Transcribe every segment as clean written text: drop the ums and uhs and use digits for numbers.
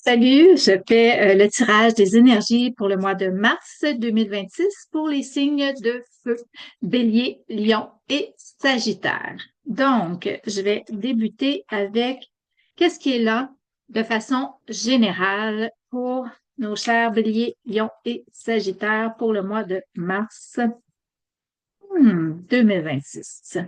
Salut, je fais le tirage des énergies pour le mois de mars 2026 pour les signes de feu, Bélier, Lion et Sagittaire. Donc, je vais débuter avec qu'est-ce qui est là de façon générale pour nos chers Bélier, Lion et Sagittaire pour le mois de mars 2026.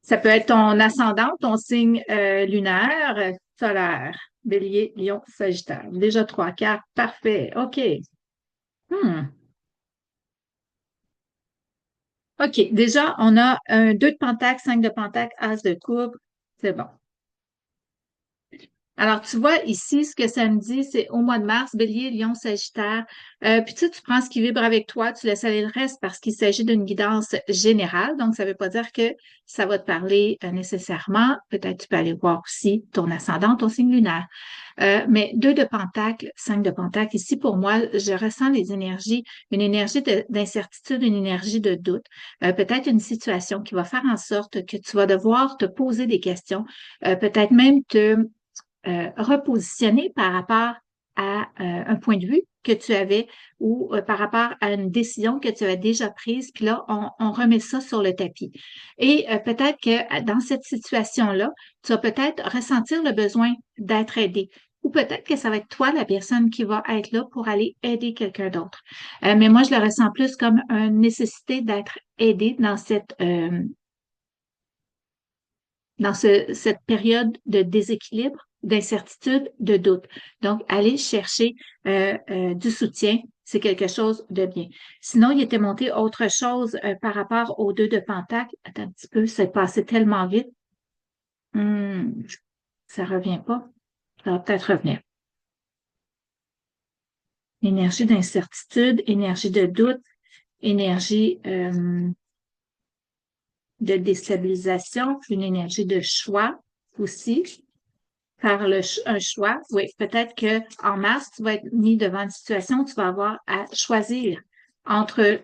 Ça peut être ton ascendant, ton signe lunaire, solaire, Bélier, Lion, Sagittaire. Déjà trois cartes, parfait. OK. Hmm. OK. Déjà, on a un 2 de pentacle, 5 de pentacle, as de coupe. C'est bon. Alors, tu vois ici, ce que ça me dit, c'est au mois de mars, Bélier, Lion, Sagittaire. Puis tu prends ce qui vibre avec toi, tu laisses aller le reste parce qu'il s'agit d'une guidance générale. Donc, ça ne veut pas dire que ça va te parler nécessairement. Peut-être tu peux aller voir aussi ton ascendant, ton signe lunaire. Mais 2 de pentacle, 5 de pentacle, ici pour moi, je ressens les énergies, une énergie d'incertitude, une énergie de doute. Peut-être une situation qui va faire en sorte que tu vas devoir te poser des questions, peut-être même te repositionner par rapport à un point de vue que tu avais ou par rapport à une décision que tu avais déjà prise, puis là, on remet ça sur le tapis. Et peut-être que dans cette situation-là, tu vas peut-être ressentir le besoin d'être aidé. Ou peut-être que ça va être toi, la personne qui va être là pour aller aider quelqu'un d'autre. Mais moi, je le ressens plus comme une nécessité d'être aidé dans cette période de déséquilibre, d'incertitude, de doute. Donc, aller chercher du soutien, c'est quelque chose de bien. Sinon, il était monté autre chose par rapport aux deux de Pentacle. Attends un petit peu, c'est passé tellement vite. Hmm, ça revient pas. Ça va peut-être revenir. Énergie d'incertitude, énergie de doute, énergie de déstabilisation, une énergie de choix aussi. Faire un choix. Oui, peut-être que en mars, tu vas être mis devant une situation où tu vas avoir à choisir entre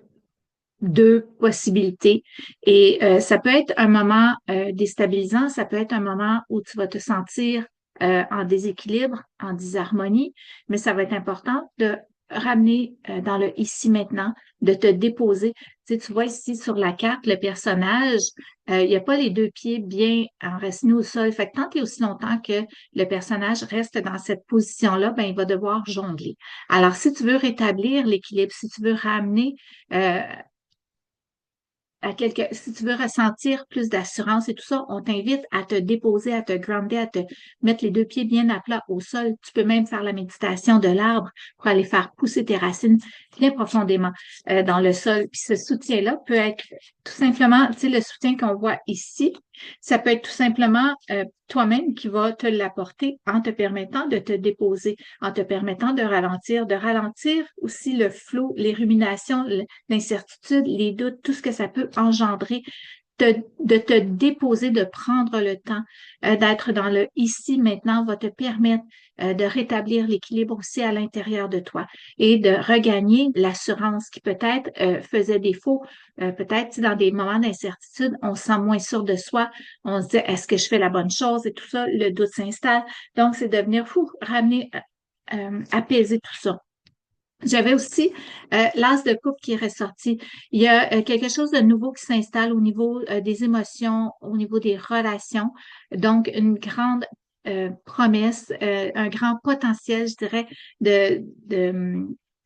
deux possibilités. Et ça peut être un moment déstabilisant, ça peut être un moment où tu vas te sentir en déséquilibre, en disharmonie, mais ça va être important de ramener dans le ici maintenant, de te déposer. Tu vois ici sur la carte, le personnage, il n'y a pas les deux pieds bien enracinés au sol. Fait que tant et aussi longtemps que le personnage reste dans cette position-là, ben, il va devoir jongler. Alors, si tu veux rétablir l'équilibre, si tu veux ramener si tu veux ressentir plus d'assurance et tout ça, on t'invite à te déposer, à te grounder, à te mettre les deux pieds bien à plat au sol. Tu peux même faire la méditation de l'arbre pour aller faire pousser tes racines bien profondément dans le sol. Puis ce soutien-là peut être tout simplement, tu sais, le soutien qu'on voit ici, ça peut être tout simplement toi-même qui va te l'apporter en te permettant de te déposer, en te permettant de ralentir aussi le flot, les ruminations, l'incertitude, les doutes, tout ce que ça peut engendrer, de te déposer, de prendre le temps d'être dans le ici, maintenant, va te permettre de rétablir l'équilibre aussi à l'intérieur de toi et de regagner l'assurance qui peut-être faisait défaut. Peut-être dans des moments d'incertitude, on se sent moins sûr de soi, on se dit est-ce que je fais la bonne chose et tout ça, le doute s'installe. Donc, c'est de venir ramener, apaiser tout ça. J'avais aussi l'as de coupe qui est ressorti. Il y a quelque chose de nouveau qui s'installe au niveau des émotions, au niveau des relations. Donc, une grande promesse, un grand potentiel, je dirais,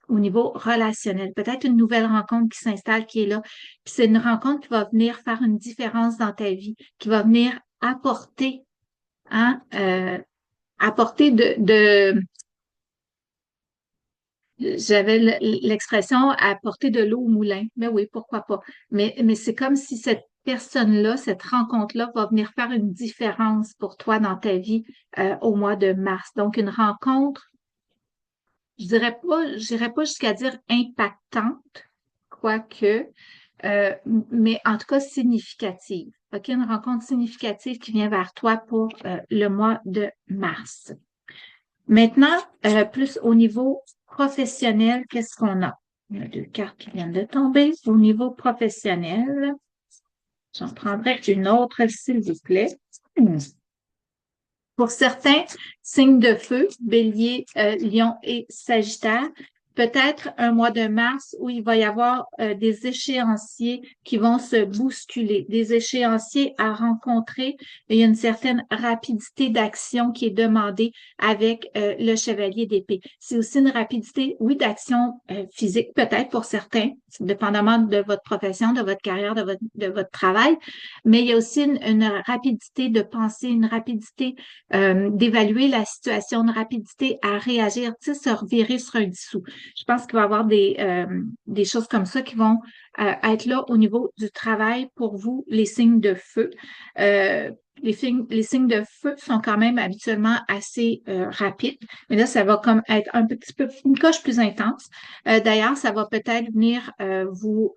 au niveau relationnel. Peut-être une nouvelle rencontre qui s'installe, qui est là. Puis c'est une rencontre qui va venir faire une différence dans ta vie, qui va venir apporter, hein, apporter j'avais l'expression apporter de l'eau au moulin. Mais oui, pourquoi pas. Mais c'est comme si cette personne-là, cette rencontre-là va venir faire une différence pour toi dans ta vie au mois de mars. Donc, une rencontre, je dirais pas jusqu'à dire impactante, quoique, euh, mais en tout cas significative. OK, une rencontre significative qui vient vers toi pour le mois de mars. Maintenant, plus au niveau professionnel, qu'est-ce qu'on a? Il y a deux cartes qui viennent de tomber. Au niveau professionnel, j'en prendrai une autre, s'il vous plaît. Hmm. Pour certains signes de feu, Bélier, Lion et Sagittaire, peut-être un mois de mars où il va y avoir des échéanciers qui vont se bousculer, des échéanciers à rencontrer. Il y a une certaine rapidité d'action qui est demandée avec le chevalier d'épée. C'est aussi une rapidité, oui, d'action physique, peut-être pour certains, dépendamment de votre profession, de votre carrière, de votre travail, mais il y a aussi une rapidité de pensée, une rapidité d'évaluer la situation, une rapidité à réagir, tu sais, se revirer sur un dissous. Je pense qu'il va y avoir des choses comme ça qui vont être là au niveau du travail pour vous, les signes de feu. Les signes de feu sont quand même habituellement assez rapides, mais là, ça va comme être un petit peu une coche plus intense. D'ailleurs, ça va peut-être venir vous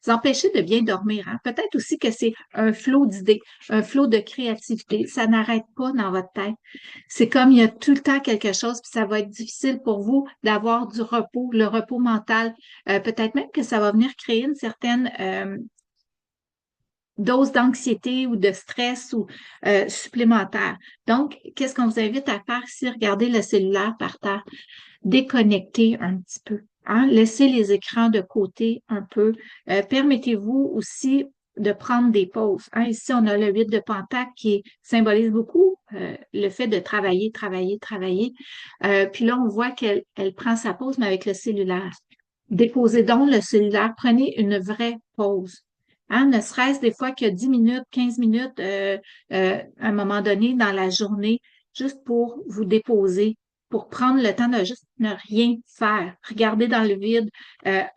empêcher de bien dormir. Hein. Peut-être aussi que c'est un flot d'idées, un flot de créativité. Ça n'arrête pas dans votre tête. C'est comme il y a tout le temps quelque chose, puis ça va être difficile pour vous d'avoir du repos, le repos mental. Peut-être même que ça va venir créer une certaine dose d'anxiété ou de stress ou supplémentaire. Donc, qu'est-ce qu'on vous invite à faire si regardez le cellulaire par terre? Déconnecter un petit peu. Hein? Laissez les écrans de côté un peu. Permettez-vous aussi de prendre des pauses. Hein? Ici, on a le 8 de Pentacle qui symbolise beaucoup le fait de travailler, travailler, travailler. Puis là, on voit qu'elle prend sa pause, mais avec le cellulaire. Déposez donc le cellulaire. Prenez une vraie pause. Hein? Ne serait-ce des fois que 10 minutes, 15 minutes à un moment donné dans la journée, juste pour vous déposer, pour prendre le temps de juste ne rien faire, regarder dans le vide,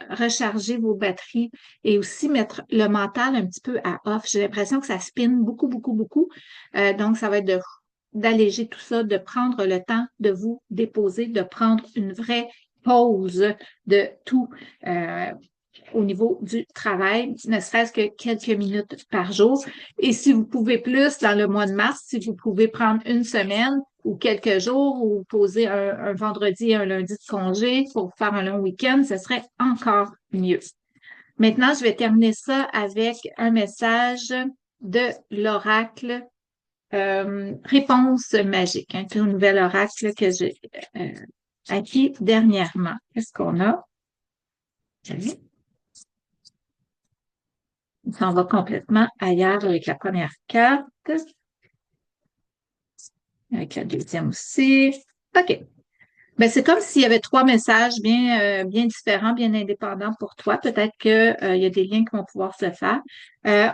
recharger vos batteries et aussi mettre le mental un petit peu à off. J'ai l'impression que ça spinne beaucoup, beaucoup, beaucoup. Donc, ça va être d'alléger tout ça, de prendre le temps de vous déposer, de prendre une vraie pause de tout au niveau du travail, ne serait-ce que quelques minutes par jour. Et si vous pouvez plus, dans le mois de mars, si vous pouvez prendre une semaine ou quelques jours ou poser un vendredi et un lundi de congé pour faire un long week-end, ce serait encore mieux. Maintenant, je vais terminer ça avec un message de l'oracle Réponse magique, un tout nouvel oracle que j'ai acquis dernièrement. Qu'est-ce qu'on a? On s'en va complètement ailleurs avec la première carte. Avec la deuxième aussi. OK. Ben, c'est comme s'il y avait trois messages bien différents, bien indépendants pour toi. Peut-être que, il y a des liens qui vont pouvoir se faire.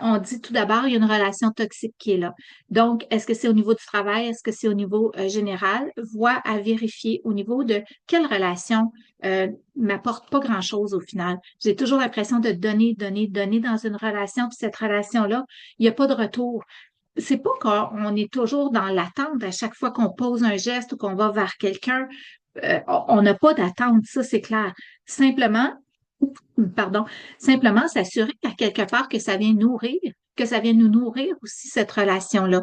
On dit tout d'abord, il y a une relation toxique qui est là. Donc, est-ce que c'est au niveau du travail? Est-ce que c'est au niveau général? Vois à vérifier au niveau de quelle relation m'apporte pas grand-chose au final. J'ai toujours l'impression de donner, donner, donner dans une relation, puis cette relation-là, il n'y a pas de retour. C'est pas qu'on est toujours dans l'attente à chaque fois qu'on pose un geste ou qu'on va vers quelqu'un. On n'a pas d'attente, ça c'est clair. Simplement, pardon, simplement s'assurer à quelque part que ça vient nourrir, que ça vient nous nourrir aussi cette relation-là.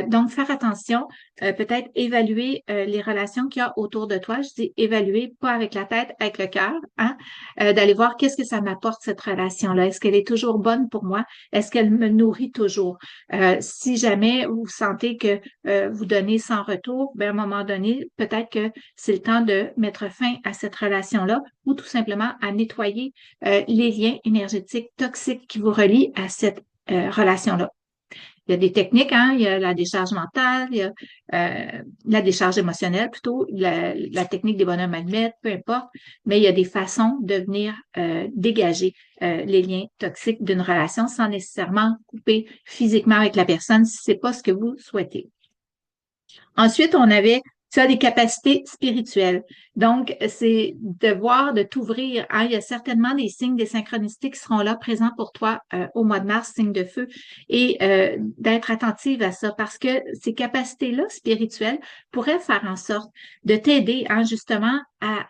Donc, faire attention, peut-être évaluer les relations qu'il y a autour de toi. Je dis évaluer, pas avec la tête, avec le cœur, hein? D'aller voir qu'est-ce que ça m'apporte cette relation-là. Est-ce qu'elle est toujours bonne pour moi? Est-ce qu'elle me nourrit toujours? Si jamais vous sentez que vous donnez sans retour, ben, à un moment donné, peut-être que c'est le temps de mettre fin à cette relation-là ou tout simplement à nettoyer les liens énergétiques toxiques qui vous relient à cette relation-là. Il y a des techniques, hein? Il y a la décharge mentale, il y a la décharge émotionnelle plutôt, la technique des bonhommes allumettes, peu importe, mais il y a des façons de venir dégager les liens toxiques d'une relation sans nécessairement couper physiquement avec la personne si c'est pas ce que vous souhaitez. Ensuite, on avait tu as des capacités spirituelles. Donc, c'est de voir, de t'ouvrir. Hein? Il y a certainement des signes, des synchronicités qui seront là présents pour toi au mois de mars, signe de feu, et d'être attentive à ça parce que ces capacités-là spirituelles pourraient faire en sorte de t'aider hein, justement à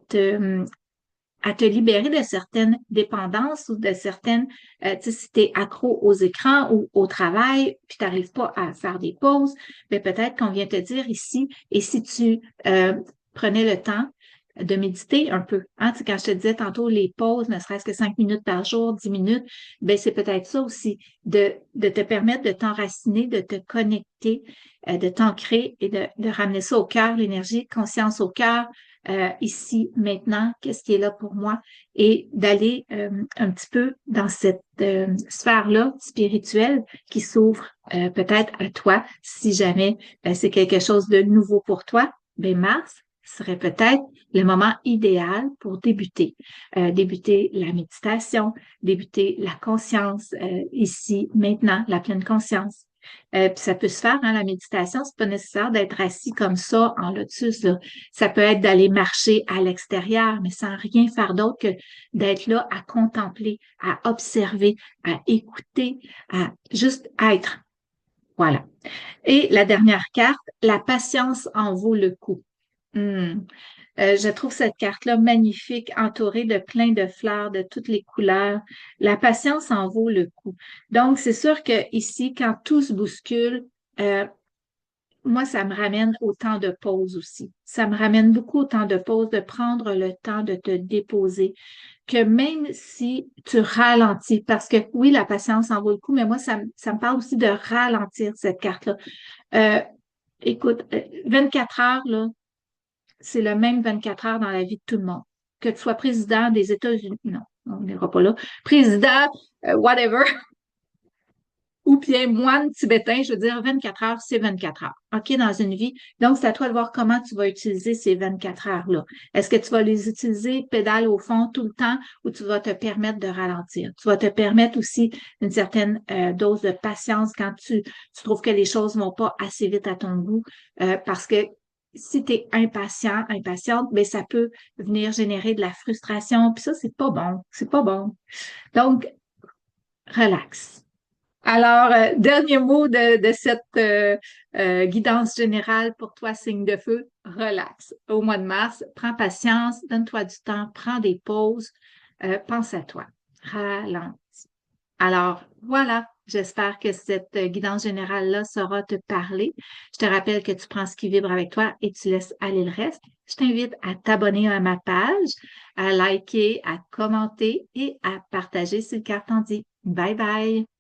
te libérer de certaines dépendances ou de certaines, tu sais, si tu es accro aux écrans ou au travail, puis tu n'arrives pas à faire des pauses, bien peut-être qu'on vient te dire ici, et si tu prenais le temps de méditer un peu. Hein? Tu sais, quand je te disais tantôt les pauses, ne serait-ce que 5 minutes par jour, 10 minutes, ben c'est peut-être ça aussi, de te permettre de t'enraciner, de te connecter, de t'ancrer et de ramener ça au cœur, l'énergie, conscience au cœur, ici, maintenant, qu'est-ce qui est là pour moi, et d'aller un petit peu dans cette sphère-là spirituelle qui s'ouvre peut-être à toi, si jamais c'est quelque chose de nouveau pour toi, ben Mars serait peut-être le moment idéal pour débuter. Débuter la méditation, débuter la conscience ici, maintenant, la pleine conscience. Puis ça peut se faire, hein, la méditation, c'est pas nécessaire d'être assis comme ça en lotus, là. Ça peut être d'aller marcher à l'extérieur, mais sans rien faire d'autre que d'être là à contempler, à observer, à écouter, à juste être. Voilà. Et la dernière carte, la patience en vaut le coup. Hmm. Je trouve cette carte-là magnifique, entourée de plein de fleurs de toutes les couleurs. La patience en vaut le coup. Donc, c'est sûr que ici, quand tout se bouscule, euh, moi, ça me ramène au temps de pause aussi. Ça me ramène beaucoup au temps de pause, de prendre le temps de te déposer, que même si tu ralentis, parce que oui, la patience en vaut le coup, mais moi, ça me parle aussi de ralentir cette carte-là. Euh, écoute, 24 heures, là, c'est le même 24 heures dans la vie de tout le monde. Que tu sois président des États-Unis, non, on n'ira pas là. Président, whatever, ou bien moine tibétain, je veux dire, 24 heures, c'est 24 heures. OK, dans une vie. Donc, c'est à toi de voir comment tu vas utiliser ces 24 heures-là. Est-ce que tu vas les utiliser pédale au fond tout le temps ou tu vas te permettre de ralentir? Tu vas te permettre aussi une certaine dose de patience quand tu trouves que les choses vont pas assez vite à ton goût parce que si tu es impatient, impatiente, ben ça peut venir générer de la frustration. Puis ça, c'est pas bon. C'est pas bon. Donc, relax. Alors, dernier mot de cette guidance générale pour toi, signe de feu, relax. Au mois de mars, prends patience, donne-toi du temps, prends des pauses, pense à toi, ralentis. Alors, voilà, j'espère que cette guidance générale-là saura te parler. Je te rappelle que tu prends ce qui vibre avec toi et tu laisses aller le reste. Je t'invite à t'abonner à ma page, à liker, à commenter et à partager si le cœur t'en dit. Bye bye!